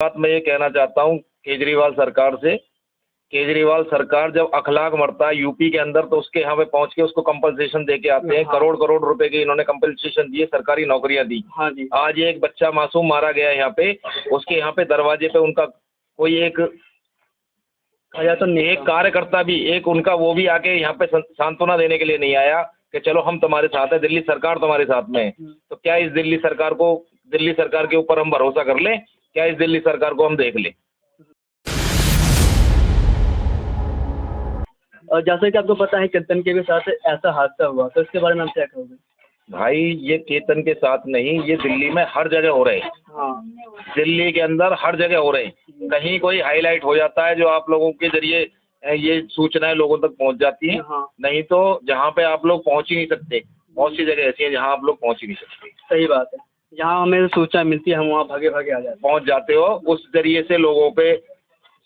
बात मैं ये कहना चाहता हूँ केजरीवाल सरकार से। केजरीवाल सरकार जब अखलाक मरता है यूपी के अंदर तो उसके यहाँ पे पहुंच के उसको कंपनसेशन दे के आते हैं। हाँ। करोड़ करोड़ रुपए के इन्होंने कंपनसेशन दिए, सरकारी नौकरियां दी। हाँ जी। आज एक बच्चा मासूम मारा गया यहाँ पे, उसके यहाँ पे दरवाजे पे उनका कोई एक कार्यकर्ता भी, एक उनका वो भी आके यहाँ पे सांत्वना देने के लिए नहीं आया कि चलो हम तुम्हारे साथ है, दिल्ली सरकार तुम्हारे साथ में है। तो क्या इस दिल्ली सरकार के ऊपर हम भरोसा कर लें? क्या इस दिल्ली सरकार को हम देख लें? और जैसे कि आपको पता है केतन के भी साथ ऐसा हादसा हुआ, तो इसके बारे में हम क्या कहोगे? भाई ये केतन के साथ नहीं, ये दिल्ली में हर जगह हो रहे हैं। हाँ। दिल्ली के अंदर हर जगह हो रहे हैं। कहीं कोई हाईलाइट हो जाता है जो आप लोगों के जरिए ये सूचनाएं लोगों तक पहुंच जाती हैं। हाँ। नहीं तो जहाँ पे आप लोग पहुंच ही नहीं सकते, बहुत सी जगह ऐसी हैं जहाँ आप लोग पहुंच ही नहीं सकते। सही बात है, जहाँ हमें सूचना मिलती है हम वहाँ भागे भागे आ जाते हैं। पहुंच जाते हो, उस जरिए से लोगों पे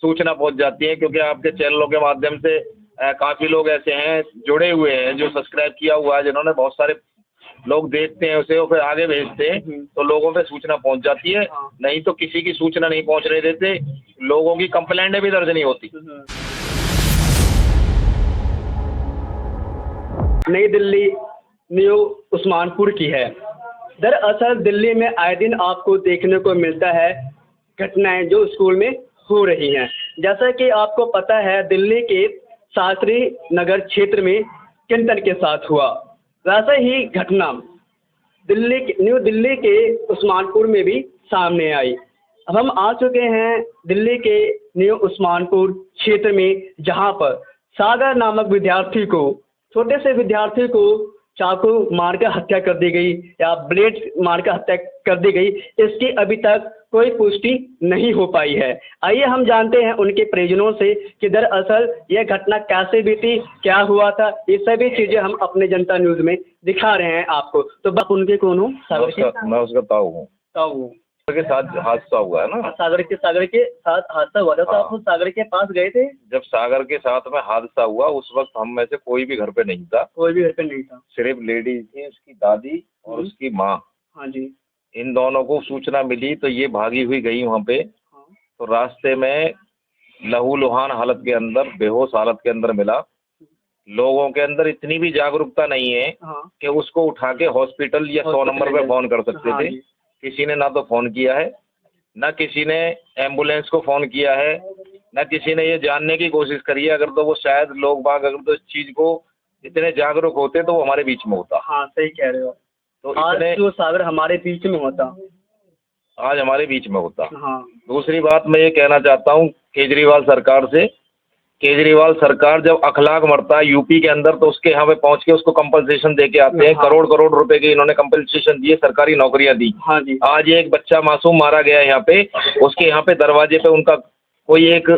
सूचना पहुंच जाती है, क्योंकि आपके चैनलों के माध्यम से काफ़ी लोग ऐसे हैं जुड़े हुए हैं जो सब्सक्राइब किया हुआ है, जिन्होंने बहुत सारे लोग देखते हैं उसे और फिर आगे भेजते हैं, तो लोगों पे सूचना पहुंच जाती है। हाँ। नहीं तो किसी की सूचना नहीं पहुंचने देते, लोगों की कंप्लेंटें भी दर्ज नहीं होती। नई दिल्ली न्यू उस्मानपुर की है। दरअसल दिल्ली में आए दिन आपको देखने को मिलता है घटनाएं जो स्कूल में हो रही हैं। जैसा कि आपको पता है दिल्ली के शास्त्री नगर क्षेत्र में केतन के साथ हुआ, वैसे ही घटना न्यू दिल्ली के उस्मानपुर में भी सामने आई। अब हम आ चुके हैं दिल्ली के न्यू उस्मानपुर क्षेत्र में, जहां पर सागर नामक विद्यार्थी को, छोटे से विद्यार्थी को चाकू मारकर हत्या कर दी गई या ब्लेड मारकर हत्या कर दी गई, इसकी अभी तक कोई पुष्टि नहीं हो पाई है। आइए हम जानते हैं उनके परिजनों से कि दरअसल यह घटना कैसे बीती, क्या हुआ था। ये सभी चीज़ें हम अपने जनता न्यूज़ में दिखा रहे हैं आपको। तो बस उनके कौन हो? मैं उसका ताऊ हूँ। ताऊ के साथ हादसा हुआ है ना, सागर के साथ हादसा हुआ था। तो आप सागर के पास गए थे? जब सागर के साथ में हादसा हुआ उस वक्त हम में से कोई भी घर पे नहीं था। कोई भी घर पे नहीं था, सिर्फ लेडीज थी, उसकी दादी और उसकी माँ। हाँ जी। इन दोनों को सूचना मिली तो ये भागी हुई गई वहाँ पे। हाँ। तो रास्ते में लहूलुहान हालत के अंदर, बेहोश हालत के अंदर मिला। लोगों के अंदर इतनी भी जागरूकता नहीं है हाँ। कि उसको उठा के हॉस्पिटल या 100 नंबर पे फ़ोन कर सकते हाँ थे। जी। किसी ने ना तो फ़ोन किया है, ना किसी ने एम्बुलेंस को फ़ोन किया है, ना किसी ने ये जानने की कोशिश करी है। अगर तो वो शायद लोग बाग अगर तो इस चीज़ को इतने जागरूक होते तो वो हमारे बीच में होता। हाँ सही कह रहे हो। तो आज इतने जो सागर हमारे बीच में होता, आज हमारे बीच में होता। हाँ। दूसरी बात मैं ये कहना चाहता हूँ केजरीवाल सरकार से। केजरीवाल सरकार जब अखलाक मरता है यूपी के अंदर तो उसके यहाँ पे पहुंच के उसको कंपनसेशन दे के आते हैं। हाँ। करोड़ करोड़ रुपए के इन्होंने कंपनसेशन दिए, सरकारी नौकरियां दी। हाँ जी। आज एक बच्चा मासूम मारा गया यहाँ पे, उसके यहाँ पे दरवाजे पे उनका कोई एक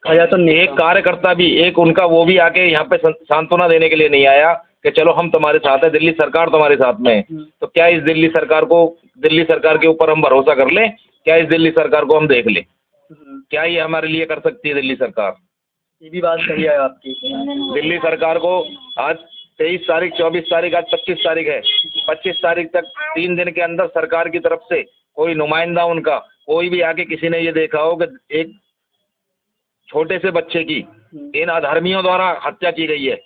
कार्यकर्ता भी, एक उनका वो भी आके यहाँ पे सांत्वना देने के लिए नहीं आया कि चलो हम तुम्हारे साथ है, दिल्ली सरकार तुम्हारे साथ में है। तो क्या इस दिल्ली सरकार के ऊपर हम भरोसा कर लें? क्या इस दिल्ली सरकार को हम देख लें? क्या ये हमारे लिए कर सकती है दिल्ली सरकार? ये भी बात सही है आपकी। दिल्ली सरकार को आज 23 तारीख, 24 तारीख, आज 25 तारीख है। 25 तारीख तक 3 दिन के अंदर सरकार की तरफ से कोई नुमाइंदा उनका कोई भी आके किसी ने ये देखा हो कि एक छोटे से बच्चे की इन अधर्मियों द्वारा हत्या की गई है।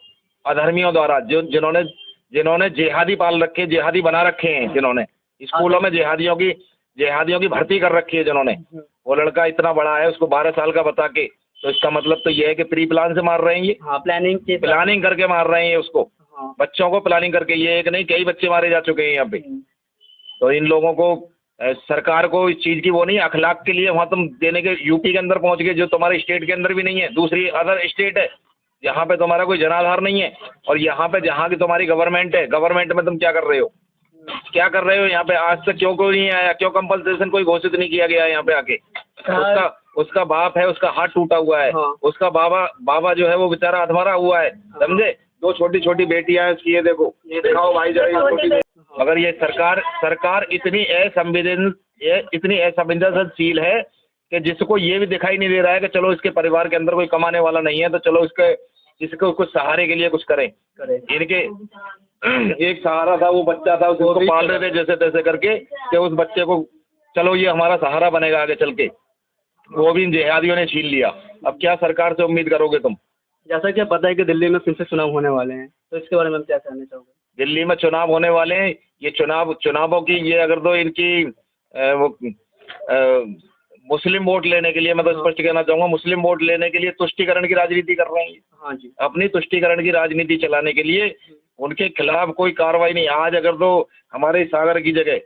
अधर्मियों द्वारा जिन्होंने जिहादी पाल रखे, जिहादी बना रखे हैं, जिन्होंने स्कूलों में जिहादियों की भर्ती कर रखी है, जिन्होंने, वो लड़का इतना बड़ा है उसको 12 साल का बता के, तो इसका मतलब तो ये है कि प्री प्लान से मार रहे हैं ये। हाँ, प्लानिंग करके मार रहे हैं ये उसको। हाँ। बच्चों को प्लानिंग करके, ये एक नहीं कई बच्चे मारे जा चुके हैं यहाँ पे। तो इन लोगों को सरकार को इस चीज़ की वो नहीं, अखलाक के लिए वहाँ तुम देने के यूपी के अंदर पहुँच गए जो तुम्हारे स्टेट के अंदर भी नहीं है, दूसरी अदर स्टेट है यहाँ पे तुम्हारा कोई जनाधार नहीं है। और यहाँ पे जहाँ की तुम्हारी गवर्नमेंट है, गवर्नमेंट में तुम क्या कर रहे हो? क्या कर रहे हो यहाँ पे? आज तक क्यों कोई नहीं आया? क्यों कंपनसेशन कोई घोषित नहीं किया गया यहाँ पे आके? उसका बाप है, उसका हाथ टूटा हुआ है। हाँ। उसका बाबा जो है वो बेचारा अधमरा हुआ है, समझे? 2 छोटी छोटी बेटियां हैं उसकी, ये देखो, ये दिखाओ भाई जरा। अगर ये सरकार इतनी असंवेदनशील है कि जिसको ये भी दिखाई नहीं दे रहा है कि चलो इसके परिवार के अंदर कोई कमाने वाला नहीं है, तो चलो इसको कुछ सहारे के लिए कुछ करें। इनके एक सहारा था, वो बच्चा था, उसको पाल रहे थे जैसे तैसे करके कि उस बच्चे को चलो ये हमारा सहारा बनेगा आगे चल के, वो भी इन जिहादियों ने छीन लिया। अब क्या सरकार से उम्मीद करोगे तुम? जैसा कि आप पता है कि दिल्ली में फिर से चुनाव होने वाले हैं, तो इसके बारे में हम क्या कहना चाहोगे? दिल्ली में चुनाव होने वाले हैं, ये चुनावों की ये अगर तो इनकी मुस्लिम वोट लेने के लिए, मैं तो स्पष्ट कहना चाहूँगा, मुस्लिम वोट लेने के लिए तुष्टीकरण की राजनीति कर रहे हैं। हाँ जी। अपनी तुष्टीकरण की राजनीति चलाने के लिए उनके खिलाफ कोई कार्रवाई नहीं। आज अगर तो हमारे सागर की जगह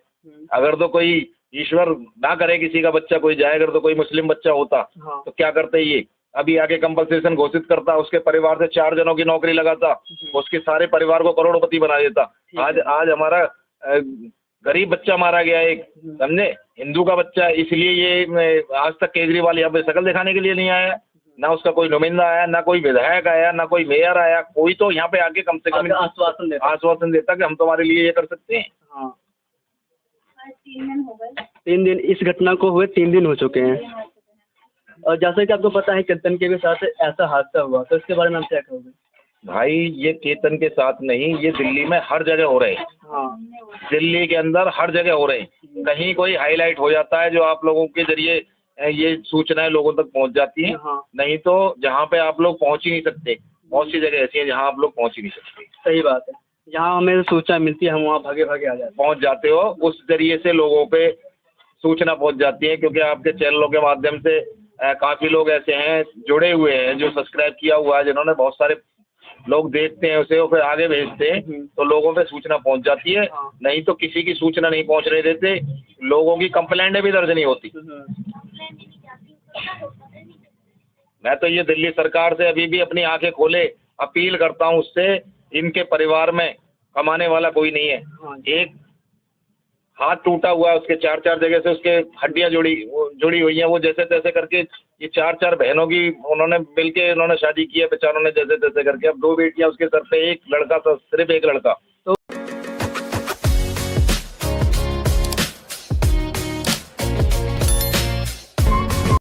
अगर तो कोई ईश्वर ना करे किसी का बच्चा कोई जाए, अगर तो कोई मुस्लिम बच्चा होता हाँ। तो क्या करते ये? अभी आगे कंपनसेशन घोषित करता, उसके परिवार से 4 जनों की नौकरी लगाता, उसके सारे परिवार को करोड़पति बना देता। आज हमारा गरीब बच्चा मारा गया एक, समझे, हिंदू का बच्चा, इसलिए ये आज तक केजरीवाल यहाँ पे शक्ल दिखाने के लिए नहीं आया, ना उसका कोई नुमाइंदा आया, ना कोई विधायक आया, ना कोई मेयर आया, कोई तो यहाँ पे आके कम से कम आश्वासन देता कि हम तुम्हारे लिए ये कर सकते हैं। हाँ। 3 दिन हो गए। 3 दिन इस घटना को हुए 3 दिन हो चुके हैं, और जैसा कि आपको पता है केतन के भी साथ ऐसा हादसा हुआ, तो इसके बारे में हम क्या कहोगे? भाई ये केतन के साथ नहीं, ये दिल्ली में हर जगह हो रहे हैं। हाँ। दिल्ली के अंदर हर जगह हो रहे हैं। कहीं कोई हाईलाइट हो जाता है जो आप लोगों के जरिए ये सूचनाएं लोगों तक पहुंच जाती हैं। हाँ। नहीं तो जहाँ पे आप लोग पहुंच ही नहीं सकते, बहुत सी जगह ऐसी हैं जहाँ आप लोग पहुंच ही नहीं सकते। सही बात है, जहाँ हमें सूचना मिलती है हम वहाँ भागे भागे आ जाते हैं। पहुंच जाते हो, उस जरिए से लोगों पे सूचना पहुंच जाती है, क्योंकि आपके चैनलों के माध्यम से काफ़ी लोग ऐसे हैं जुड़े हुए हैं जो सब्सक्राइब किया हुआ है, जिन्होंने बहुत सारे लोग देखते हैं उसे और फिर आगे भेजते हैं, तो लोगों पे सूचना पहुंच जाती है। हाँ। नहीं तो किसी की सूचना नहीं पहुंचने देते, लोगों की कंप्लेंटें भी दर्ज नहीं होती। मैं तो ये दिल्ली सरकार से अभी भी अपनी आंखें खोले अपील करता हूँ उससे, इनके परिवार में कमाने वाला कोई नहीं है। हाँ। एक हाथ टूटा हुआ है उसके, 4-4 जगह से उसके हड्डियां जुड़ी हुई हैं, वो जैसे तैसे करके, ये 4-4 बहनों की उन्होंने मिलके उन्होंने शादी की है बेचारों ने जैसे तैसे करके। अब 2 बेटियां उसके सर पे, एक लड़का था, सिर्फ एक लड़का।